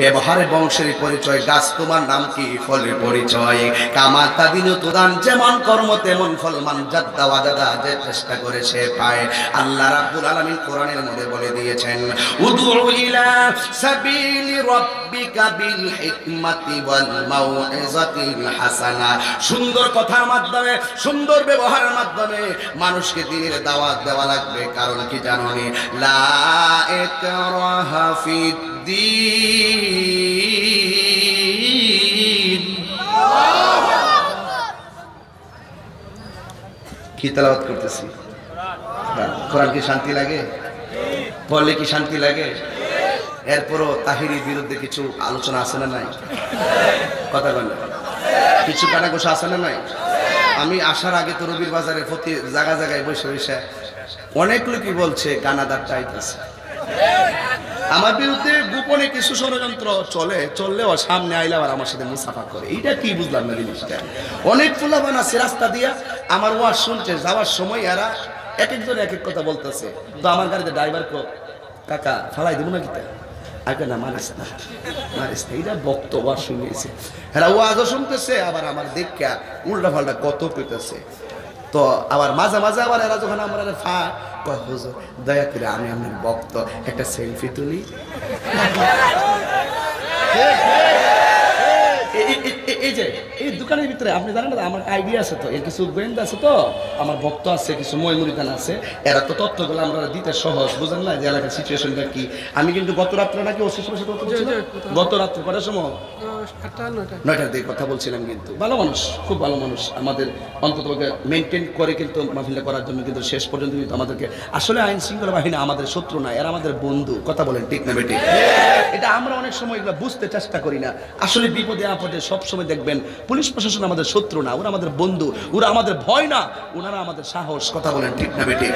ব্যবহারে বংশের পরিচয়, গাছ তোমার নাম কি, ফলের পরিচয়। কামা তাদিনু তুদান, যেমন কর্ম তেমন ফল, মান জাদ্দা ওয়াজাদা, যে চেষ্টা করে সে পায়। আল্লাহ রাব্বুল আলামিন কোরআনের মধ্যে বলে দিয়েছেন, উদউ ইলা সাবিলি রাব্বিকা বিল হিকমাতি ওয়াল মাউইযাতিল হাসানা। সুন্দর কথার মাধ্যমে, সুন্দর ব্যবহারের মাধ্যমে মানুষকে দ্বীনের দাওয়াত দেওয়া লাগবে। কারণ কি জানোনি? লা ইকরাহা ফিদ্দীন। কি তেলাওয়াত করতেছি? কোরআন কি শান্তি লাগে? পড়লে কি শান্তি লাগে? এরপরও তাহিরির বিরুদ্ধে কিছু আলোচনা আছে না নাই? কথা বলেন, কিছু কানাঘোষা আছে না নাই? আমি আসার আগে তো রবির বাজারে প্রতি জায়গা জায়গায় বসে বসে অনেক লোকই বলছে কানাদার চাইতেছে আমার বিরুদ্ধে। গোপনে কিছু ষড়যন্ত্র চললেও সামনে আইলে আবার আমার সাথে মুসাফা করে। এইটা কি বুঝলাম না জিনিসটা। অনেক ফুলাবান আছে রাস্তা দিয়া, আমার ওয়াজ শুনছে, যাওয়ার সময় এরা এক একজন এক এক কথা বলতেছে। তো আমার গাড়িতে ড্রাইভার কাকা ফালাই দেবো না কিতা, আগে না মারিস না মারিস না, এইটা বক্তব্য শুনিয়েছে। হ্যাঁ ওয়াজও শুনতেছে, আবার আমার দেখা উল্টা ফাল্টা কত কইতেছে। তো আবার মাঝে মাঝে আবার এরা যখন আমরা হুজুর দয়া করে আমি আপনার ভক্ত, একটা সেলফি তুলি। এই যে এই দোকানের ভিতরে আপনি জানেন না, আমার আইডিয়া আছে তো, এর কিছু গোয়েন্দা আছে তো, আমার ভক্ত আছে, কিছু ময়মুরিদান আছে, এরা তো তথ্যগুলো আমরা দিতে সহজ, বুঝেন না যে এলাকার সিচুয়েশনটা কি। আমি কিন্তু গত রাত্রে নাকি গত রাত্রে কটার সময় 9টার দিকে কথা বলছিলাম। কিন্তু ভালো মানুষ, খুব ভালো মানুষ, আমাদের অন্তত মেনটেন করে কিন্তু মাহফিলটা করার জন্য। কিন্তু শেষ পর্যন্ত কিন্তু আমাদেরকে আসলে আইন শৃঙ্খলা বাহিনী আমাদের শত্রু না, এরা আমাদের বন্ধু। কথা বলেন ঠিক না বেটি? এটা আমরা অনেক সময় এগুলো বুঝতে চেষ্টা করি না। আসলে বিপদে আপদে সবসময় দেখবেন পুলিশ প্রশাসন আমাদের শত্রু না, ওরা আমাদের বন্ধু, ওরা আমাদের ভয় না, ওনারা আমাদের সাহস। কথা বলেন ঠিক না বেটি?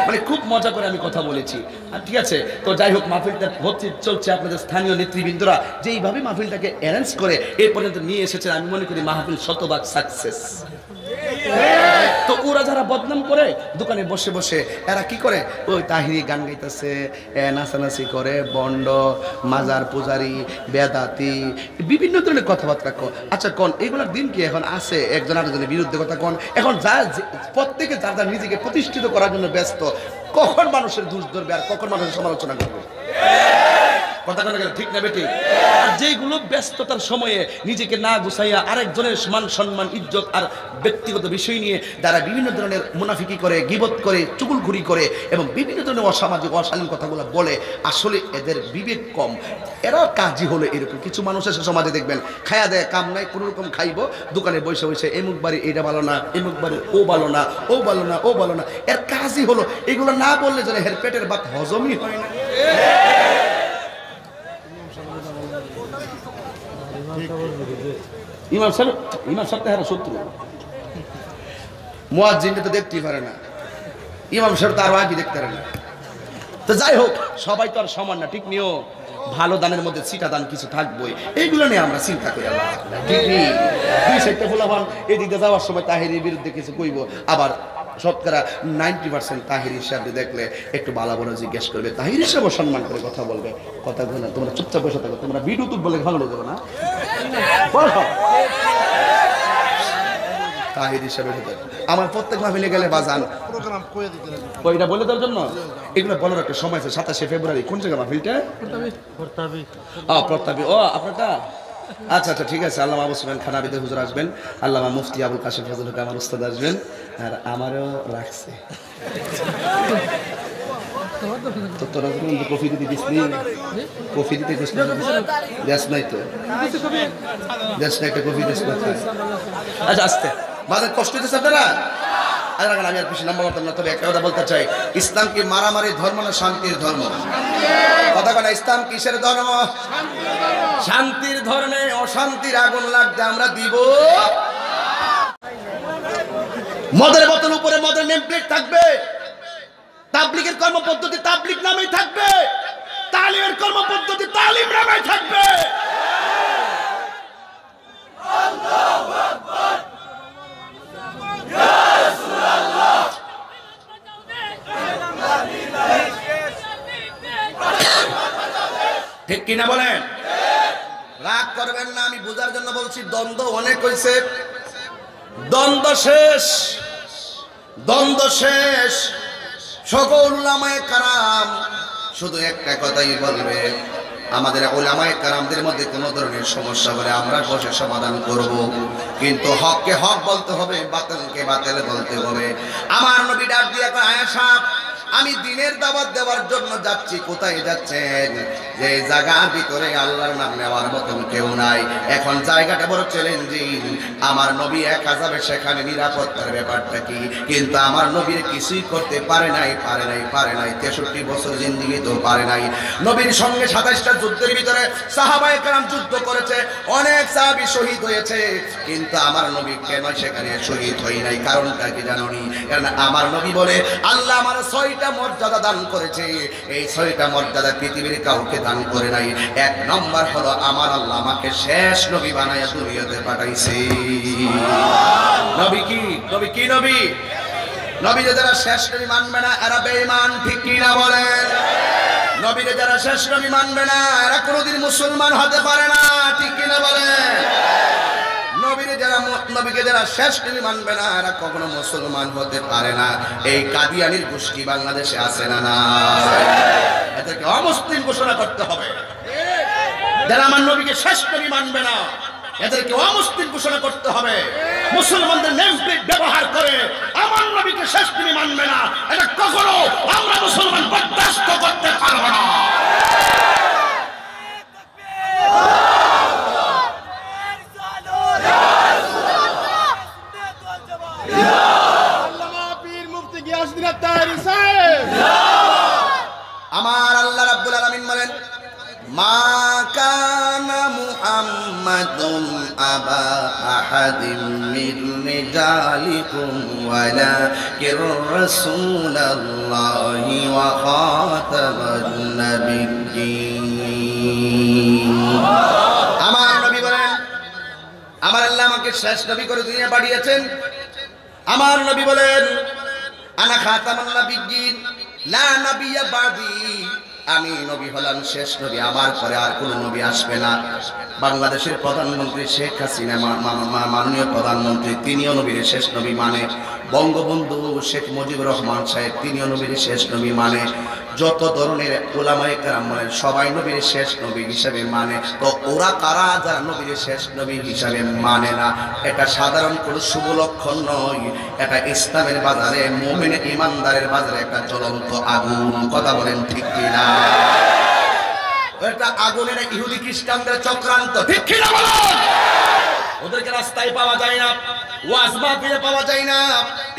মানে খুব মজা করে আমি কথা বলেছি। আর ঠিক আছে, তো যাই হোক, মাহফিলটা হচ্ছে চলছে। আপনাদের স্থানীয় নেতৃবৃন্দরা যেইভাবে মাহফিলটাকে অ্যারেঞ্জ করে এ পর্যন্ত নিয়ে এসেছে, আমি মনে করি মাহফিল শতভাগ সাকসেস। তো ওরা যারা বদনাম করে দোকানে বসে বসে, এরা কি করে, ওই তাহিরি গান গাইতেছে, নাচানাচি করে, বন্ড, মাজার পূজারি, বেদাতি, বিভিন্ন ধরনের কথাবার্তা কন। আচ্ছা কন, এগুলোর দিন কি এখন আছে? একজন আরেকজনের বিরুদ্ধে কথা কন। এখন প্রত্যেকে যার যার নিজেকে প্রতিষ্ঠিত করার জন্য ব্যস্ত। কখন মানুষের দোষ ধরবে আর কখন মানুষের সমালোচনা করবে? কথা কেন ঠিক না বেটি? আর যেগুলো ব্যস্ততার সময়ে নিজেকে না গুছাইয়া আরেকজনের মান সম্মান, ইজ্জত আর ব্যক্তিগত বিষয় নিয়ে যারা বিভিন্ন ধরনের মুনাফিকি করে, গীবত করে, চুগলখুরি করে এবং বিভিন্ন ধরনের অসামাজিক অশালীন কথাগুলো বলে, আসলে এদের বিবেক কম। এরা কাজই হলো এরকম। কিছু মানুষ এসে সমাজে দেখবেন খায়া দেয়, কাম নাই, কোনো রকম খাইব, দোকানে বসে বসে এমুক বাড়ি এটা ভালো না, এমুক বাড়ি ও ভালো না, ও ভালো না, ও ভালো না। এর কাজই হলো এগুলো না বললে যেন এর পেটের ভাত হজমই হয় না। ইমাম সাহেব তো শত্রু, মুয়াজ্জিনকে তো দেখতেই পারে না, ইমাম সাহেব তো আরো আগে দেখতে পারে না। তো যাই হোক, সবাই তো আর সমান না, ঠিক নিও। ভালো দানের মধ্যে ছিটা দান কিছু থাকবোই, এইগুলো নিয়ে আমরা চিন্তা করি। ঠিক নেই, দুই সাইডটা ফুলাবান এদিকে যাওয়ার সময় তাহিরির বিরুদ্ধে কিছু কইব, আবার শতকরা 90% তাহির হিসাবে দেখলে একটু বালা বড় জিজ্ঞেস করবে, তাহির হিসাবে সম্মান করে কথা বলবে। কথা বলে না, তোমরা চুপচাপ বসে থাকো, তোমরা ভিডিও তুল বলে ভালো যাবে না। তাহির হিসাবে আমার প্রত্যেক মাহফিলে গেলে বাজান ওইটা বলে দেওয়ার জন্য এগুলো বলার একটা সময় আছে। 27শে ফেব্রুয়ারি কোন জায়গা মাহফিলটা? প্রতাপী। ও আপনারটা? আচ্ছা আচ্ছা, ঠিক আছে। আল্লামা আবু সুফিয়ান খান আবিদের হুজুর আসবেন, আল্লামা মুফতি আবুল কাশেম ফজল হক আমার উস্তাদ আসবেন, আর আমারও রাখছে। তো তোরা কফি দিতে দিসনি? কফি দিতে দিস দেশ নাই তো, দেশ নাই একটা কফি দিস না। আচ্ছা আসতে বাজার কষ্ট হইতেছে আপনারা? আমি আর বেশি নাম্বার করতাম না, তবে একটা কথা বলতে চাই, ইসলাম কি মারামারি ধর্ম না শান্তির ধর্ম? কথা বলে, ইসলাম কিসের ধর্ম? শান্তির ধর্মে। অশান্তির আগুন লাগতে আমরা দিব। মদের বোতল উপরে মদের নেম প্লেট থাকবে, তাবলীগের কর্মপদ্ধতি তাবলীগ নামেই থাকবে, তালিমের কর্মপদ্ধতি তালিম নামেই থাকবে। আল্লাহু আকবার, ইয়া রাসূলুল্লাহ। ঠিক কিনা বলেন? রাগ করবেন না, আমি বোঝার জন্য বলছি। দ্বন্দ্ব অনেক হয়েছে, দ্বন্দ্ব শেষ, দ্বন্দ্ব শেষ। সকল উলামায়ে কারাম শুধু একটা কথাই বলবে, আমাদের উলামায়ে কারামদের মধ্যে কোনো ধরনের সমস্যা হলে আমরা বসে সমাধান করব, কিন্তু হককে হক বলতে হবে, বাতিলকে বাতিল বলতে হবে। আমার নবী ডাক দিয়ে কয়, আয়েশা আমি দ্বীনের দাওয়াত দেওয়ার জন্য যাচ্ছি। কোথায় যাচ্ছেন? যে জায়গার ভিতরে আল্লাহর নাম নেওয়ার মতন কেউ নাই। এখন জায়গাটা বড় চ্যালেঞ্জিং। আমার নবী একা যাবে, সেখানে নিরাপত্তার ব্যাপারটা কি? কিন্তু আমার নবীর কিছুই করতে পারে নাই। 63 বছর জিন্দেগি তো পারে নাই। নবীর সঙ্গে 27টা যুদ্ধের ভিতরে সাহাবায়ে কেরাম যুদ্ধ করেছে, অনেক সাহাবী শহীদ হয়েছে, কিন্তু আমার নবী কেন সেখানে শহীদ হই নাই? কারণটা কি জানোনি? কারণ আমার নবী বলে, আল্লাহ আমার 6টা মর্যাদা দান করেছে, এই 6টা মর্যাদা পৃথিবীর কাউকে দান করে নাই। 1 নম্বর হলো আমার আল্লাহ আমাকে শেষ নবী বানায়া দুনিয়াতে পাঠাইছে। নবী কি? নবী কি? নবী নবীরে যারা শেষ নবী মানবে না এরা বেঈমান, ঠিক কি না বলেন? নবীরে যারা শেষ নবী মানবে না এরা কোনোদিন মুসলমান হতে পারে না, ঠিক কি না বলেন? নবীকে যারা শেষ নবী মানবে না এরা কখনো মুসলমান হতে পারে না। এই কাদিয়ানির গোষ্ঠী বাংলাদেশে আছে না? না, এদেরকে অমুসলিম ঘোষণা করতে হবে। যারা আমার নবীকে শেষ নবী মানবে না এদেরকে অমুসলিম ঘোষণা করতে হবে। মুসলমানদের নেম প্লেট ব্যবহার করে আমার নবীকে শেষ নবী মানবে না, এটা কখনো আমরা মুসলমান বরদাস্ত করতে পারবো না। আমার আল্লাহ রাব্বুল আলামিন বলেন, মা কানা মুহাম্মাদুন আবা আহাদিম মিন রিজালিকুম ওয়ালাকিন রাসূলুল্লাহি ওয়া খাতামান নাবিয়্যিন। আমার নবী বলেন, আমার আল্লাহ আমাকে শেষ নবী করে দুনিয়া পাঠিয়েছেন। আমার নবী বলেন, আনা খাতামান নাবিয়্যিন লা নাবিয়্যা বাদি, আমি নবী হলাম শেষ নবী, আমার পরে আর কোন নবী আসবে না। বাংলাদেশের প্রধানমন্ত্রী শেখ হাসিনা, মাননীয় প্রধানমন্ত্রী, তিনিও নবীর শেষ নবী মানে। বঙ্গবন্ধু শেখ মুজিবুর রহমান সাহেব, তিনিও নবীর শেষ নবী মানে। যত ধরনের উলামায়ে কেরাম বলেন সবাই নবীর শেষ নবী হিসাবে মানে। তো ওরা কারা যারা নবীর শেষ নবী হিসাবে মানে না? এটা সাধারণ কোনো শুভ লক্ষণ নয়, এটা ইসলামের বাজারে, মুমিন ইমানদারের বাজারে একটা জ্বলন্ত আগুন। কথা বলেন ঠিক কিনা? এটা আগুনের ইহুদি খ্রিস্টানদের চক্রান্ত, ঠিক কিনা বলেন? ওদেরকে রাস্তায় পাওয়া যায় না, ওয়াজ মাহফিলে পাওয়া যায় না,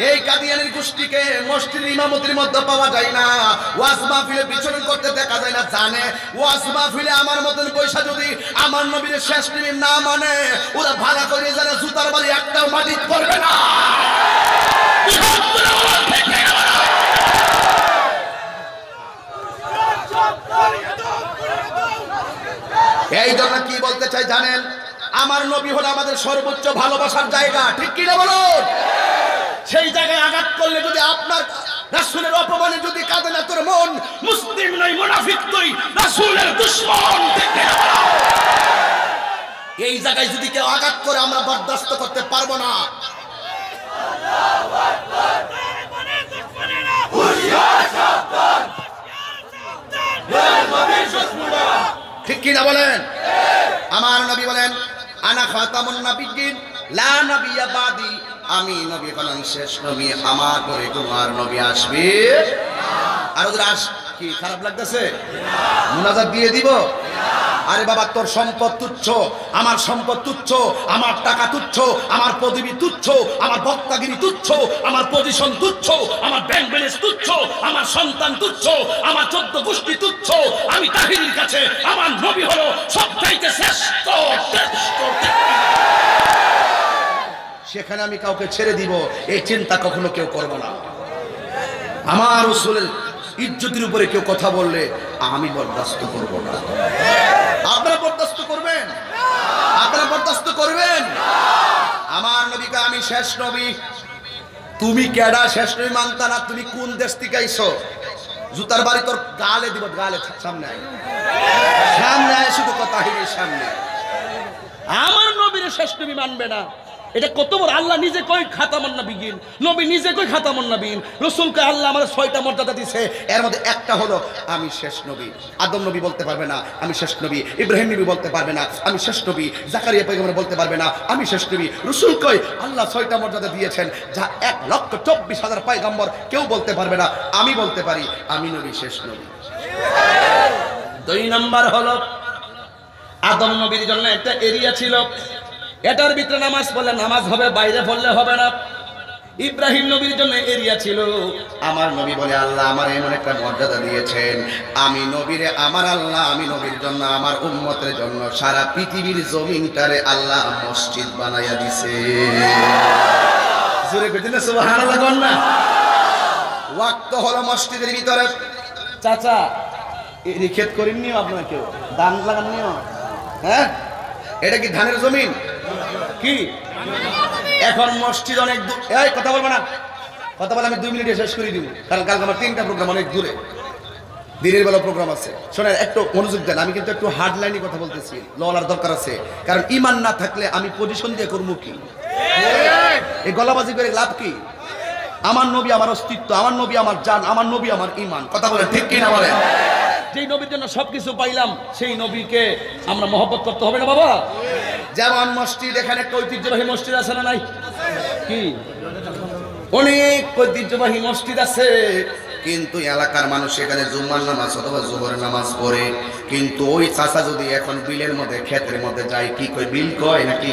এই কাদিয়ানির গোষ্ঠীকে মসজিদের ইমামতির মধ্যে পাওয়া যায় না, ওয়াজ মাহফিলে বিচরণ করতে দেখা যায় না। জানে ওয়াজ মাহফিলে আমার মতন পয়সা যদি আমার নবীর শেষ নবী না মানে, ওরা ভাড়া করে জানে জুতার বাড়ি একটাও মাটি করবে না। এই জন্য কি বলতে চাই জানেন? আমার নবী হলো আমাদের সর্বোচ্চ ভালোবাসার জায়গা, ঠিক কিনা বলুন? সেই জায়গায় আঘাত করলে যদি আপনার রাসূলের অপমানে যদি কাঁদে না তোর মন, মুসলিম নয় মুনাফিক তুই, রাসূলের দুশমন, ঠিক কিনা বলুন? এই জায়গায় যদি কেউ আঘাত করে আমরা বরদাস্ত করতে পারবো না। আল্লাহু আকবার, ঠিক কিনা বলেন? আমার নবী বলেন, আনা খাতামুন নাবিয়্যিন লা নাবিয়্যা বাদি, আমি নবী হলাম শেষ নবী, আমার পরে তোমার নবী আসবে আর ওদের কি খারাপ লাগতেছে? মুনাজাত দিয়ে দিব? আরে বাবা, তোর সম্পদ তুচ্ছ, আমার সম্পদ তুচ্ছ, আমার টাকা তুচ্ছ, আমার পদবি তুচ্ছ, আমার বক্তাগিরি তুচ্ছ, আমার পজিশন তুচ্ছ, আমার ব্যাংক ব্যালেন্স তুচ্ছ, আমার সন্তান তুচ্ছ, আমার 14 গোষ্ঠী তুচ্ছ। আমি তাহিরের কাছে আমার নবী হলো সবচাইতে শ্রেষ্ঠ। সেখানে আমি কাউকে ছেড়ে দিব এই চিন্তা কখনো কেউ করবে না। আমার রাসূলের ইজ্জতের উপরে কেউ কথা বললে আমি বরদাস্ত করব না। আপনারা বরদাস্ত করবেন? আপনারা বরদাস্ত করবেন? আমার নবীকে আমি শেষ নবী। তুমি কেডা শেষ নবী মানতা না? তুমি কোন দেশ থেকে আইছো? জুতার বাড়ি তোর গালে দিব, গালে সামনে আয়, সামনে আয়, শুধু কথা হিরের সামনে। আমার নবীর শেষ নবী মানবে না, এটা কত বড়! আল্লাহ নিজে কই খাতামুন নবিয়্যিন, নবী নিজে কই খাতামুন নবিয়্যিন। রাসূলকে আল্লাহ আমাদের 6টা মর্যাদা দিয়েছে, এর মধ্যে একটা হলো আমি শেষ নবী। আদম নবী বলতে পারবে না আমি শেষ নবী, ইব্রাহিম নবী বলতে পারবে না আমি শেষ নবী, জাকারিয়া পয়গম্বর বলতে পারবে না আমি শেষ নবী। রাসূল কই আল্লাহ 6টা মর্যাদা দিয়েছেন, যা 1,24,000 পয়গম্বর কেউ বলতে পারবে না, আমি বলতে পারি আমি নবী, শেষ নবী। 2 নাম্বার হলো আদম নবীর জন্য একটা এরিয়া ছিল, এটার ভিতরে নামাজ পড়লে নামাজ হবে, বাইরে পড়লে হবে না। ইব্রাহিম নবীর জন্য এরিয়া ছিল, আমার নবী বলে আল্লাহ আমার এমন একটা মর্যাদা দিয়েছেন, আমি নবীরে আমার আল্লাহ, আমি নবীর জন্য আমার উম্মতের জন্য সারা পৃথিবীর জমিনটারে আল্লাহ মসজিদ বানাইয়া দিছে। জোরে করে দিলে সুবহানাল্লাহ কোন না? ওয়াক্ত হলো মসজিদের ভিতরে। চাচা এই ক্ষেত করেননি আপনারা, কেউ ধান লাগাননি? হ্যাঁ, এটা কি ধানের জমিন? কি এখন মসজিদ অনেক দূর। এই কথা বলবো না, কথা বলে আমি 2 মিনিটে শেষ করে দিব, কারণ কালকে আমার 3টা প্রোগ্রাম অনেক দূরে, দিনের বেলা প্রোগ্রাম আছে। শোনেন, একটু মনোযোগ দেন, আমি কিন্তু একটু হার্ড লাইনে কথা বলতেছি, লওয়ার দরকার আছে, কারণ ইমান না থাকলে আমি পজিশন দিয়ে করবো কি? এই গলাবাজি করে লাভ কি? আমার নবী আমার অস্তিত্ব, আমার নবী আমার জান, আমার নবী আমার ইমান। কথা বলেন ঠিক কি না বলেন? যেই নবীর জন্য সবকিছু পাইলাম, সেই নবীকে আমরা মহব্বত করতে হবে না বাবা? যেমন মসজিদ, এখানে একটা ঐতিহ্যবাহী মসজিদ আছে না নাই? কি অনেক ঐতিহ্যবাহী মসজিদ আছে, কিন্তু এলাকার মানুষ এখানে জুম্মার নামাজ অথবা জোহরের নামাজ পড়ে। কিন্তু ওই চাচা যদি এখন বিলের মধ্যে, ক্ষেতের মধ্যে যায়, কি কয়? বিল কয় নাকি?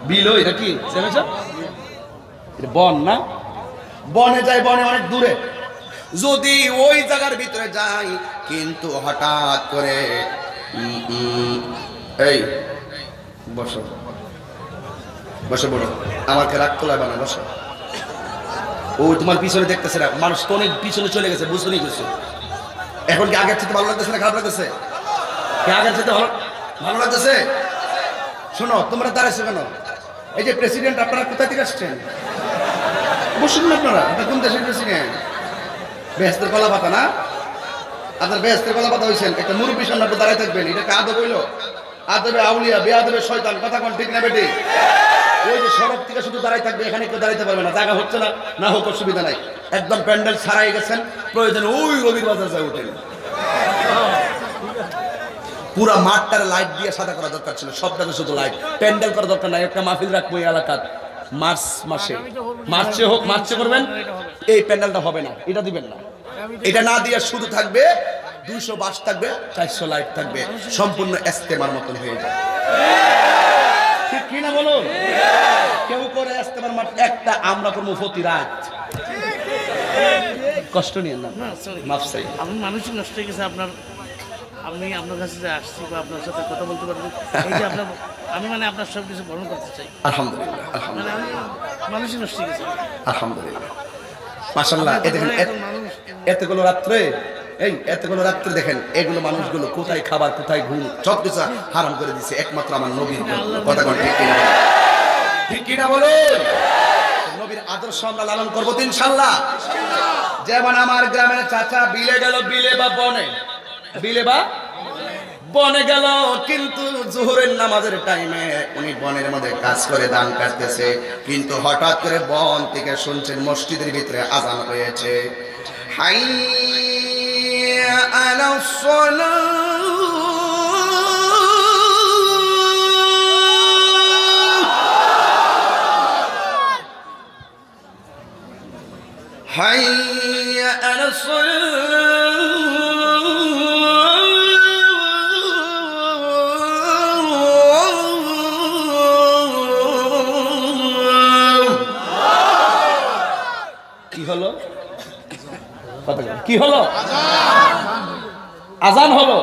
বিল হয় নাকি? বন না, বনে যায়, বনে অনেক দূরে। যদি ওই জায়গার ভিতরে যাই, কিন্তু হঠাৎ করে এই বসো বসো, বলো আমাকে রাগ তোলাবে না, বসো। ও তোমার পিছনে দেখতেছে না, মানুষ তো অনেক পিছনে চলে গেছে, বুঝতে গেছো। এখন কি আগের চেয়ে ভালো লাগতেছে না খারাপ লাগতেছে? কি আগের চেয়ে ভালো লাগতেছে? শোনো, তোমরা দাঁড়াইছো কেন? এই যে প্রেসিডেন্ট, আপনারা কোথা থেকে আসছেন? বসুন না আপনারা। আপনার কোন দেশের প্রেসিডেন্ট? বেহেস্তের কলা পাতা না? আপনার বেহেস্তের কলা পাতা হয়েছেন, একটা মুরব্বী সামনে আপনি দাঁড়ায় থাকবেন, এটা আদব হইল? আদবে আউলিয়া, বেআদবে শয়তান। কথা কোন ঠিক না বেটি? ওই যে সড়ক থেকে শুধু দাঁড়ায় থাকবে, এখানে কেউ দাঁড়াইতে পারবে না, জায়গা হচ্ছে না, না হোক অসুবিধা নাই। একদম প্যান্ডেল ছাড়াই গেছেন, প্রয়োজনে ওই রবির বাজার যায় উঠেন। পুরা মাঠটার লাইট দিয়ে সাদা করা দরকার ছিল, সবটাতে শুধু লাইট, প্যান্ডেল করা দরকার নাই। একটা মাহফিল রাখবো এই এলাকার মার্চ মাসে, মার্চে হোক, মার্চে করবেন। এই প্যান্ডেলটা হবে না, এটা দিবেন না, এটা না দিয়ে শুধু থাকবে 200 বাস থাকবে, 400 লাইট থাকবে, সম্পূর্ণ ইস্তেমার মতন হয়ে যাবে। ঠিক কি না বলুন? কেউ করে ইস্তেমার মাঠ একটা, আমরা করবো প্রতি রাত। কষ্ট নিয়ে না, মাফ চাই। আপনি মানসিক নষ্ট হয়ে গেছে আপনার, আমি আপনার কাছে যে আসছি বা আপনার সাথে কথা বলতে পারবো, এই যে আপনার, আমি মানে আপনার সব কিছু বর্ণন করতে চাই। আলহামদুলিল্লাহ, মানে আমি মানসিক নষ্ট হয়ে গেছে। আলহামদুলিল্লাহ, মাশাআল্লাহ। এতগুলো রাত্রে, এতগুলো রাত্রে দেখেন, এগুলো মানুষগুলো কোথায় খাবার, কোথায় ঘুম, সবকিছু হারাম করে দিচ্ছে একমাত্র আমার নবীর কথা। ঠিক কিনা? ঠিক কিনা বলুন? নবীর আদর্শ আমরা লালন করবো তো ইনশাআল্লাহ। যেমন আমার গ্রামের চাচা বিলে গেল, বিলে বা বনে, বিলে বা বনে গেল, কিন্তু জোহরের নামাজের টাইমে উনি বনের মধ্যে কাজ করে ধান কাটতেছে, কিন্তু হঠাৎ করে বন থেকে শুনছেন মসজিদের ভিতরে আযান হয়েছে, হাইয়া আলাস সালাহ, হাইয়া আলাস সালাহ। হলো কি হলো? আজান হলো,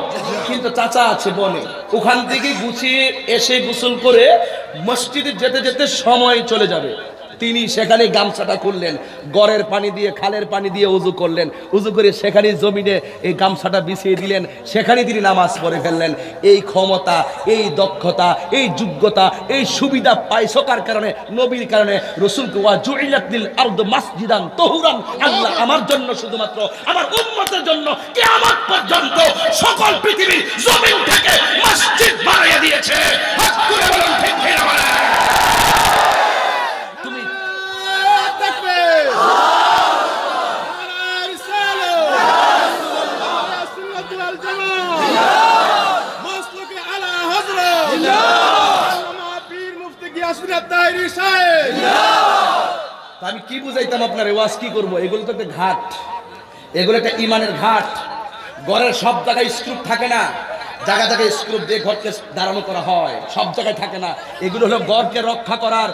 কিন্তু চাচা আছে বনে, ওখান থেকে গুছিয়ে এসে গোসল করে মসজিদে যেতে যেতে সময় চলে যাবে। তিনি সেখানে গামছাটা খুললেন, গড়ের পানি দিয়ে, খালের পানি দিয়ে উজু করলেন, উজু করে সেখানে জমিনে এই গামছাটা বিছিয়ে দিলেন, সেখানে তিনি নামাজ পড়ে ফেললেন। এই ক্ষমতা, এই দক্ষতা, এই যোগ্যতা, এই সুবিধা পাইছো কার কারণে? নবীর কারণে। রাসূলকে ওয়া জুইলাত লিল আরদু মাসজিদান তাহুরান, আল্লাহ আমার জন্য, শুধুমাত্র আমার উম্মতের জন্য কিয়ামত পর্যন্ত সকল পৃথিবীর জমিন থেকে মসজিদ বানিয়ে দিয়েছে। আসবেন তাইরি সাহেব। তা আমি কি বুঝাইতাম আপনার ওয়াজ কি করব? এগুলো তো একটা ঘাট, এগুলো একটা ইমানের ঘাট। ঘরের সব জায়গায় স্ক্রুপ থাকে না, জায়গা জায়গায় স্ক্রুপ দিয়ে ঘরকে দাঁড়ানো করা হয়, সব জায়গায় থাকে না। এগুলো হলো ঘরকে রক্ষা করার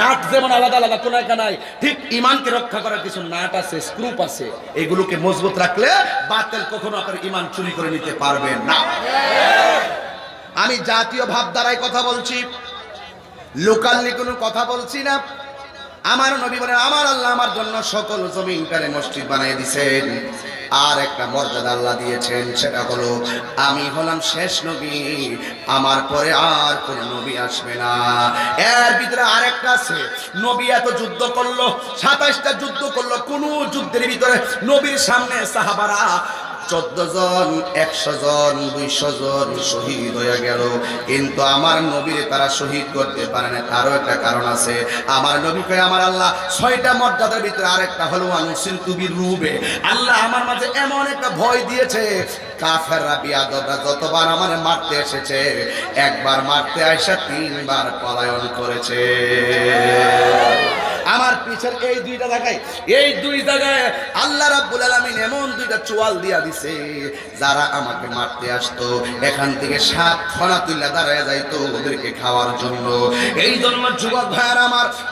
নাট, যেমন আলাদা আলাদা কোন একটা নাই, ঠিক ইমানকে রক্ষা করার কিছু নাট আছে, স্ক্রুপ আছে। এগুলোকে মজবুত রাখলে বাতিল কখনো আপনার ইমান চুরি করে নিতে পারবে না। আমি জাতীয় ভাবধারায় কথা বলছি, লোকালি কোনো কথা বলছি না। আমার নবী বলেন, আমার আল্লাহ আমার জন্য সকল জমিনটারে মসজিদ বানিয়ে দিয়েছেন। আর একটা মর্যাদা আল্লাহ দিয়েছেন, সেটা হলো আমি হলাম শেষ নবী, আমার পরে আর কোন নবী আসবে না। এর ভিতরে আরেকটা আছে, নবী এত যুদ্ধ করলো, 27টা যুদ্ধ করলো, কোন যুদ্ধের ভিতরে নবীর সামনে সাহাবারা 14 জন, 100 জন, 200 জন শহীদ হয়ে গেল, কিন্তু আমার নবীরে তারা শহীদ করতে পারে না। তারও একটা কারণ আছে। আমার নবীকে আমার আল্লাহ 6টা মর্যাদার ভিতরে আরেকটা হলো আনুসিন তুবির রূপে আল্লাহ আমার মাঝে এমন একটা ভয় দিয়েছে, কাফেররা বিয়াদবরা যতবার আমার মারতে এসেছে, একবার মারতে আইসা 3বার পলায়ন করেছে। আমার পিছের এই দুইটা জায়গায়, এই দুই জায়গায় আল্লাহ রাব্বুল আলামিন এমন দুইটা চোয়াল দিয়া দিছে, যারা আমাকে মারতে আসতো এখান থেকে 7 ফনা তুইলা দাঁড়ায় যাইতো ওদেরকে খাওয়ার জন্য। এই জন্য যুবক ভাইয়ার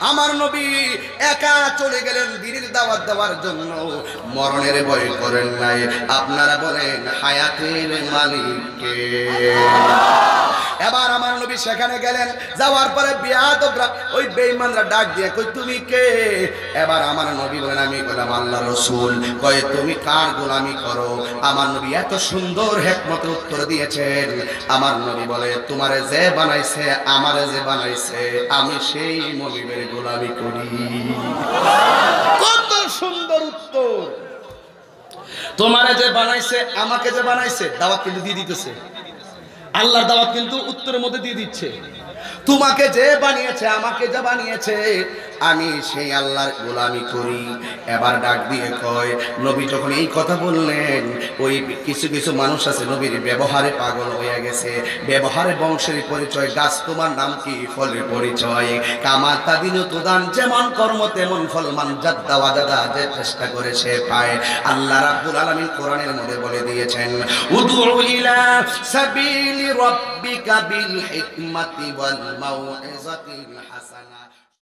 আমার নবী একা চলে গেলেন দ্বীনের দাওয়াত দেওয়ার জন্য। মরণের ভয় করেন নাই। আপনারা বলেন হায়াতের মালিক কে? এবার আমার নবী সেখানে গেলেন, যাওয়ার পরে বিয়াদবরা ওই বেঈমানরা ডাক দিয়ে কই তুমি কে? এবার আমার নবী বলেন আমি বললাম আল্লাহ রাসূল। কয় তুমি কার গোলামি করো? আমার নবী এত সুন্দর হিকমতের উত্তর দিয়েছেন। আমার নবী বলে তোমারে যে বানাইছে, আমারে যে বানাইছে, আমি সেই নবীর গোলামি করি। কত সুন্দর উত্তর! তোমারে যে বানাইছে, আমাকে যে বানাইছে, দাওয়াত কিন্তু দিয়ে দিতেছে। আল্লাহর দাওয়াত কিন্তু উত্তরের মধ্যে দিয়ে দিচ্ছে। তোমাকে যে বানিয়েছে, আমাকে যে বানিয়েছে, আমি সেই আল্লাহর গোলামি করি। এবার ডাক দিয়ে কয়, নবী যখন এই কথা বললেন, ওই কিছু কিছু মানুষ আছে নবীর ব্যবহারে পাগল হয়ে গেছে। ব্যবহারে বংশের পরিচয়, গাছ তোমার নাম কি, ফলের পরিচয়। কামার তাদিন তুদান, যেমন কর্ম তেমন ফল, মান জাদ্দা ওয়াজাদা, যে চেষ্টা করে সে পায়। আল্লাহ রাব্বুল আলামিন কোরআনের মধ্যে বলে দিয়েছেন, উদউ ইলা সাবিলি রাব্বিকা বিল হিকমাতি ওয়াল মাউইজাতিল হাসানা।